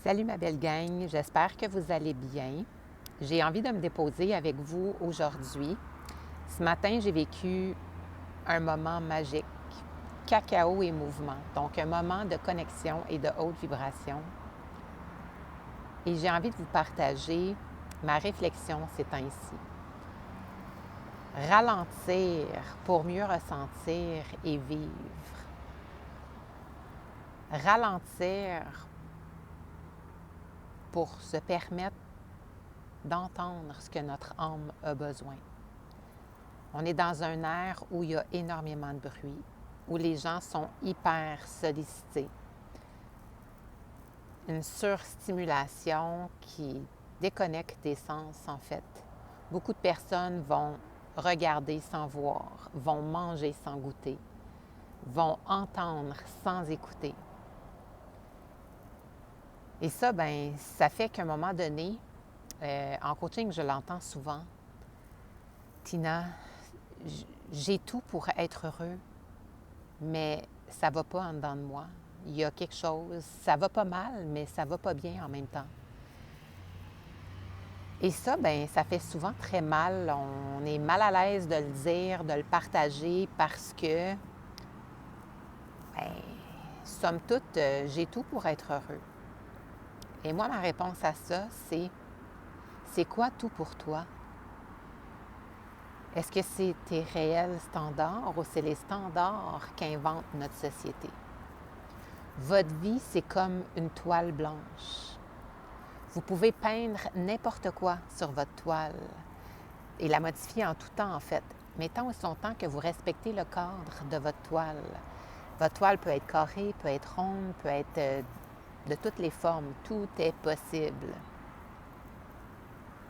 Salut ma belle gang, j'espère que vous allez bien. J'ai envie de me déposer avec vous aujourd'hui. Ce matin, j'ai vécu un moment magique, cacao et mouvement, donc un moment de connexion et de haute vibration. Et j'ai envie de vous partager ma réflexion ces temps-ci. Ralentir pour mieux ressentir et vivre. Ralentir pour se permettre d'entendre ce que notre âme a besoin. On est dans un air où il y a énormément de bruit, où les gens sont hyper sollicités. Une surstimulation qui déconnecte des sens, en fait. Beaucoup de personnes vont regarder sans voir, vont manger sans goûter, vont entendre sans écouter. Et ça, ça fait qu'à un moment donné, en coaching, je l'entends souvent. Tina, j'ai tout pour être heureux, mais ça va pas en dedans de moi. Il y a quelque chose, ça va pas mal, mais ça va pas bien en même temps. Et ça, ça fait souvent très mal. On est mal à l'aise de le dire, de le partager parce que, somme toute, j'ai tout pour être heureux. Et moi, ma réponse à ça, c'est quoi tout pour toi? Est-ce que c'est tes réels standards ou c'est les standards qu'invente notre société? Votre vie, c'est comme une toile blanche. Vous pouvez peindre n'importe quoi sur votre toile et la modifier en tout temps, en fait, mais tant et son temps que vous respectez le cadre de votre toile. Votre toile peut être carrée, peut être ronde, peut être de toutes les formes. Tout est possible.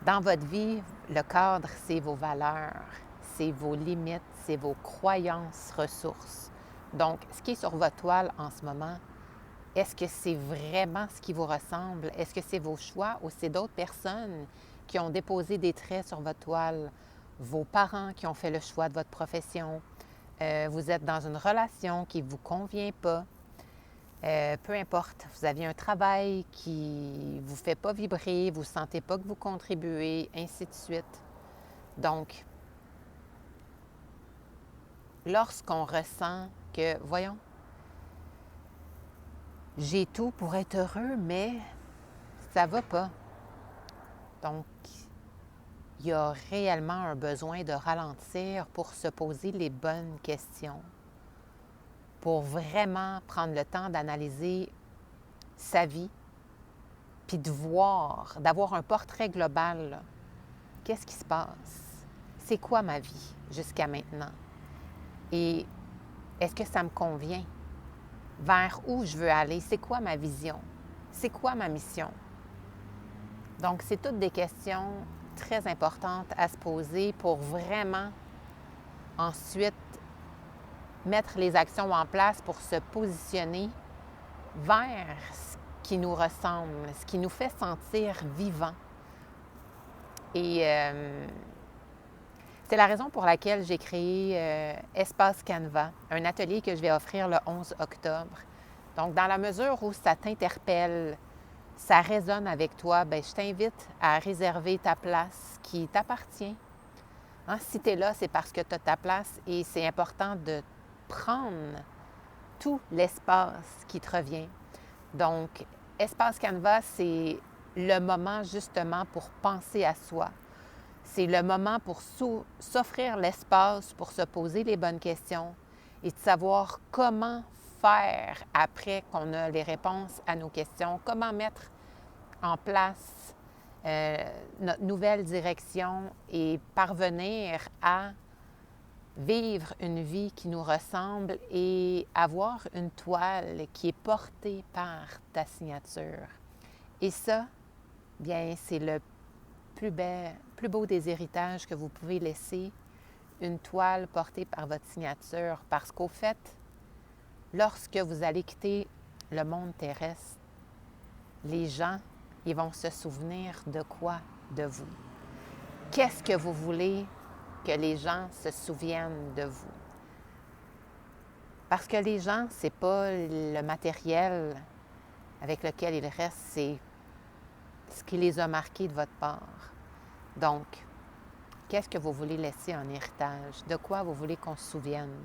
Dans votre vie, le cadre, c'est vos valeurs, c'est vos limites, c'est vos croyances, ressources. Donc, ce qui est sur votre toile en ce moment, est-ce que c'est vraiment ce qui vous ressemble? Est-ce que c'est vos choix ou c'est d'autres personnes qui ont déposé des traits sur votre toile? Vos parents qui ont fait le choix de votre profession? Vous êtes dans une relation qui ne vous convient pas? Peu importe, vous aviez un travail qui ne vous fait pas vibrer, vous ne sentez pas que vous contribuez, ainsi de suite. Donc, lorsqu'on ressent que, voyons, j'ai tout pour être heureux, mais ça ne va pas. Donc, il y a réellement un besoin de ralentir pour se poser les bonnes questions, pour vraiment prendre le temps d'analyser sa vie, puis de voir, d'avoir un portrait global. Là. Qu'est-ce qui se passe? C'est quoi ma vie jusqu'à maintenant? Et est-ce que ça me convient? Vers où je veux aller? C'est quoi ma vision? C'est quoi ma mission? Donc, c'est toutes des questions très importantes à se poser pour vraiment ensuite mettre les actions en place pour se positionner vers ce qui nous ressemble, ce qui nous fait sentir vivants. Et c'est la raison pour laquelle j'ai créé Espace Canva, un atelier que je vais offrir le 11 octobre. Donc, dans la mesure où ça t'interpelle, ça résonne avec toi, je t'invite à réserver ta place qui t'appartient. Hein? Si tu es là, c'est parce que tu as ta place et c'est important de prendre tout l'espace qui te revient. Donc, Espace Canva, c'est le moment justement pour penser à soi. C'est le moment pour s'offrir l'espace pour se poser les bonnes questions et de savoir comment faire après qu'on a les réponses à nos questions, comment mettre en place notre nouvelle direction et parvenir à vivre une vie qui nous ressemble et avoir une toile qui est portée par ta signature. Et ça, bien, c'est le plus beau des héritages que vous pouvez laisser, une toile portée par votre signature, parce qu'au fait, lorsque vous allez quitter le monde terrestre, les gens, ils vont se souvenir de quoi? De vous. Qu'est-ce que vous voulez que les gens se souviennent de vous? Parce que les gens, c'est pas le matériel avec lequel ils restent, c'est ce qui les a marqués de votre part. Donc, qu'est-ce que vous voulez laisser en héritage? De quoi vous voulez qu'on se souvienne?